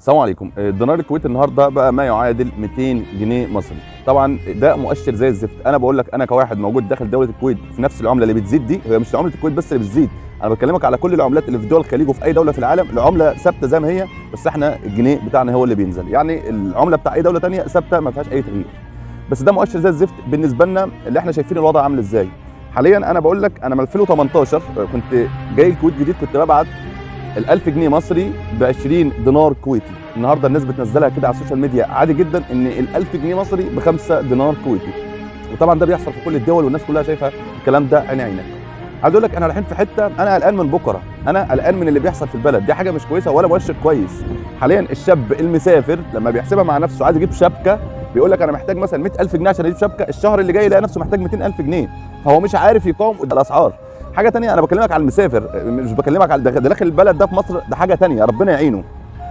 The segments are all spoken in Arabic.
السلام عليكم. الدينار الكويتي النهارده بقى ما يعادل 200 جنيه مصري. طبعا ده مؤشر زي الزفت. انا بقول لك انا كواحد موجود داخل دوله الكويت في نفس العمله اللي بتزيد دي، هي مش عمله الكويت بس اللي بتزيد، انا بكلمك على كل العملات اللي في دول الخليج وفي اي دوله في العالم العمله ثابته زي ما هي، بس احنا الجنيه بتاعنا هو اللي بينزل، يعني العمله بتاع اي دوله ثانيه ثابته ما فيهاش اي تغيير. بس ده مؤشر زي الزفت بالنسبه لنا اللي احنا شايفين الوضع عامل ازاي. حاليا انا بقول لك انا من 2018 كنت جاي الكويت جديد، كنت ببعت ال 1000 جنيه مصري ب 20 دينار كويتي. النهارده الناس بتنزلها كده على السوشيال ميديا عادي جدا ان ال 1000 جنيه مصري ب 5 دينار كويتي، وطبعا ده بيحصل في كل الدول والناس كلها شايفه الكلام ده عين عينك. عايز اقول لك انا رايحين في حته، انا قلقان من بكره، انا قلقان من اللي بيحصل في البلد، دي حاجه مش كويسه ولا مؤشر كويس. حاليا الشاب المسافر لما بيحسبها مع نفسه عايز يجيب شبكه بيقول لك انا محتاج مثلا 100000 جنيه عشان اجيب شبكه، الشهر اللي جاي يلاقي نفسه محتاج 200000 جنيه، فهو مش عارف يقاوم قدام الاسعار. حاجه ثانيه، انا بكلمك على المسافر مش بكلمك على داخل البلد ده في مصر، ده حاجه ثانيه ربنا يعينه.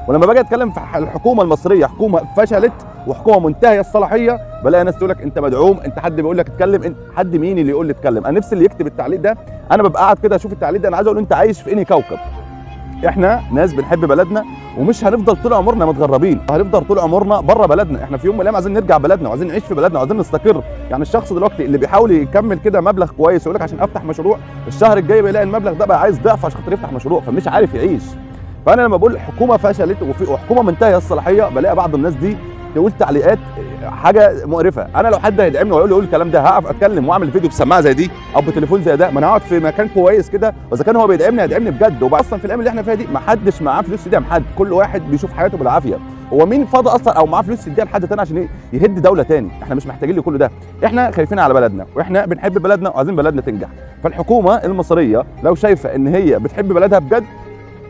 ولما باجي اتكلم في الحكومه المصريه، حكومه فشلت وحكومه منتهيه الصلاحيه، بلاقي ناس تقول لك انت مدعوم، انت حد بيقول لك اتكلم، انت حد مين اللي يقول لي اتكلم؟ انا نفسي اللي يكتب التعليق ده، انا ببقى قاعد كده اشوف التعليق ده انا عايز اقول انت عايش في انهي كوكب؟ احنا ناس بنحب بلدنا ومش هنفضل طول عمرنا متغربين، هنفضل طول عمرنا بره بلدنا، احنا في يوم من الايام عايزين نرجع بلدنا وعايزين نعيش في بلدنا وعايزين نستقر. يعني الشخص دلوقتي اللي بيحاول يكمل كده مبلغ كويس ويقول لك عشان افتح مشروع، الشهر الجاي بيلاقي المبلغ ده بقى عايز ضعف عشان خاطر يفتح مشروع، فمش عارف يعيش. فانا لما بقول حكومه فشلت وحكومه منتهيه الصلاحيه، بلاقي بعض الناس دي تقول تعليقات حاجه مقرفه. انا لو حد هيدعمني ويقول لي قول الكلام ده هقف اتكلم واعمل فيديو بسماعه زي دي او بتليفون زي ده، ما انا هقعد في مكان كويس كده، واذا كان هو بيدعمني هيدعمني بجد. واصلا في الايام اللي احنا فيها دي ما حدش معاه فلوس يدعم حد، كل واحد بيشوف حياته بالعافيه. هو مين فاضي اصلا او معاه فلوس يديها لحد تاني عشان يهد دوله تاني؟ احنا مش محتاجين لكل ده، احنا خايفين على بلدنا واحنا بنحب بلدنا وعايزين بلدنا تنجح. فالحكومه المصريه لو شايفه ان هي بتحب بلدها بجد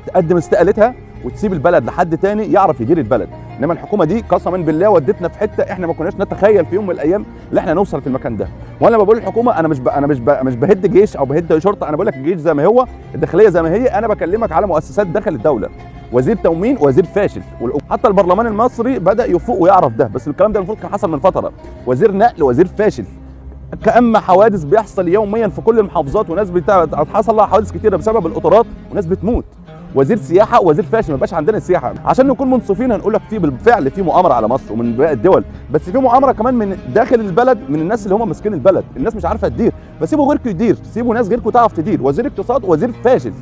تقدم استقالتها وتسيب البلد لحد تاني يعرف يدير البلد. انما الحكومه دي قسما بالله ودتنا في حته احنا ما كناش نتخيل في يوم من الايام ان احنا نوصل في المكان ده. وانا لما بقول الحكومه انا مش بهد جيش او بهد شرطه، انا بقول لك الجيش زي ما هو، الداخليه زي ما هي، انا بكلمك على مؤسسات داخل الدوله. وزير تموين وزير فاشل، حتى البرلمان المصري بدا يفوق ويعرف ده، بس الكلام ده المفروض كان حصل من فتره. وزير نقل وزير فاشل، كأما حوادث بيحصل يوميا في كل المحافظات، وناس حصل لها حوادث كتيره بسبب القطارات وناس بتموت. وزير سياحه وزير فاشل، ما بقاش عندنا السياحه. عشان نكون منصفين هنقول لك في بالفعل في مؤامره على مصر ومن باقي الدول، بس في مؤامره كمان من داخل البلد من الناس اللي هم ماسكين البلد، الناس مش عارفه تدير، فسيبوا غيركم يدير، سيبوا ناس غيركم تعرف تدير. وزير اقتصاد وزير فاشل،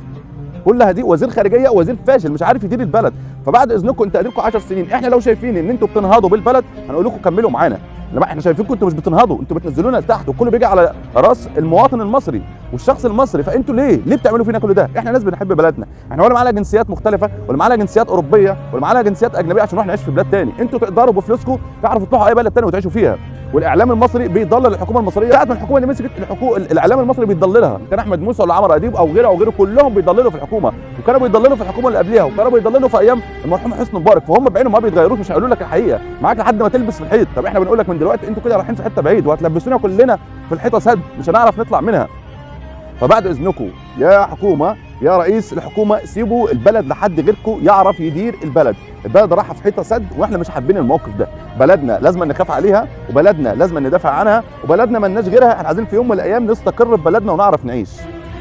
كلها دي وزير خارجيه وزير فاشل مش عارف يدير البلد. فبعد اذنكم انت اديكم 10 سنين، احنا لو شايفين ان انتوا بتنهضوا بالبلد هنقول لكم كملوا معانا، لما احنا شايفينكم انتوا مش بتنهضوا، انتوا بتنزلونا لتحت، وكله بيجي على راس المواطن المصري والشخص المصري. فانتوا ليه بتعملوا فينا كل ده؟ احنا ناس بنحب بلدنا، احنا ولا معانا جنسيات مختلفه ولا معانا جنسيات اوروبيه ولا معانا جنسيات اجنبيه عشان نروح نعيش في بلاد تاني. انتوا تقدروا بفلوسكم تعرفوا تروحوا اي بلد تاني وتعيشوا فيها. والاعلام المصري بيضلل الحكومه المصريه، ساعه ما الحكومه اللي مسكت الاعلام المصري بيضللها، كان احمد موسى ولا عمرو اديب او غيره كلهم بيضللوا في الحكومه، وكانوا بيضللوا في الحكومه اللي قبلها، وكانوا بيضللوا في ايام المرحوم حسني مبارك، فهم بعينهم ما بيتغيروش، مش هيقولوا لك الحقيقه معاك لحد ما تلبس في الحيط. طب احنا بنقول لك من دلوقتي انتوا كده رايحين في حته بعيد وهتلبسونا كلنا في الحيطه سد، مش هنعرف نطلع منها. فبعد اذنكم يا حكومه يا رئيس الحكومه، سيبوا البلد لحد غيركم يعرف يدير البلد. البلد رايحه في حيطه سد واحنا مش حابين الموقف ده. بلدنا لازم نخاف عليها، وبلدنا لازم ندافع عنها، وبلدنا ما لناش غيرها. احنا عايزين في يوم من الايام نستقر في بلدنا ونعرف نعيش.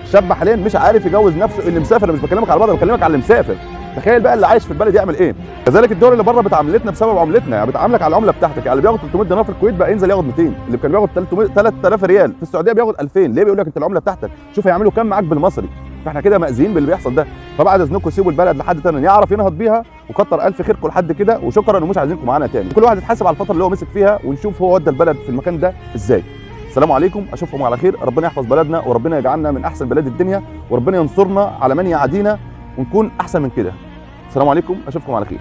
الشاب حاليا مش عارف يجوز نفسه، اللي مسافر، أنا مش بكلمك على الوضع، بكلمك على اللي مسافر. تخيل بقى اللي عايش في البلد يعمل ايه. كذلك الدول اللي بره بتعاملتنا بسبب عملتنا، يعني بتعاملك على العمله بتاعتك، يعني اللي بياخد 300 دينار في الكويت بقى ينزل ياخد 200، اللي كان بياخد 3000 ريال في السعوديه بياخد 2000. ليه؟ بيقول لك انت العمله بتاعتك، شوف هيعملوا كام معاك بالمصري. فاحنا كده مأذيين باللي بيحصل ده. فبعد اذنكم سيبوا البلد لحد تاني يعرف ينهض بيها، وكتر الف خيركم لحد كده، وشكرا ومش عايزينكم معانا تاني. كل واحد يتحاسب على الفتره اللي هو مسك فيها، ونشوف هو ودى البلد في المكان ده ازاي. السلام عليكم، اشوفكم على خير، ربنا يحفظ بلدنا وربنا يجعلنا من احسن بلاد الدنيا، وربنا ينصرنا على من يعادينا ونكون احسن من كده. السلام عليكم، اشوفكم على خير.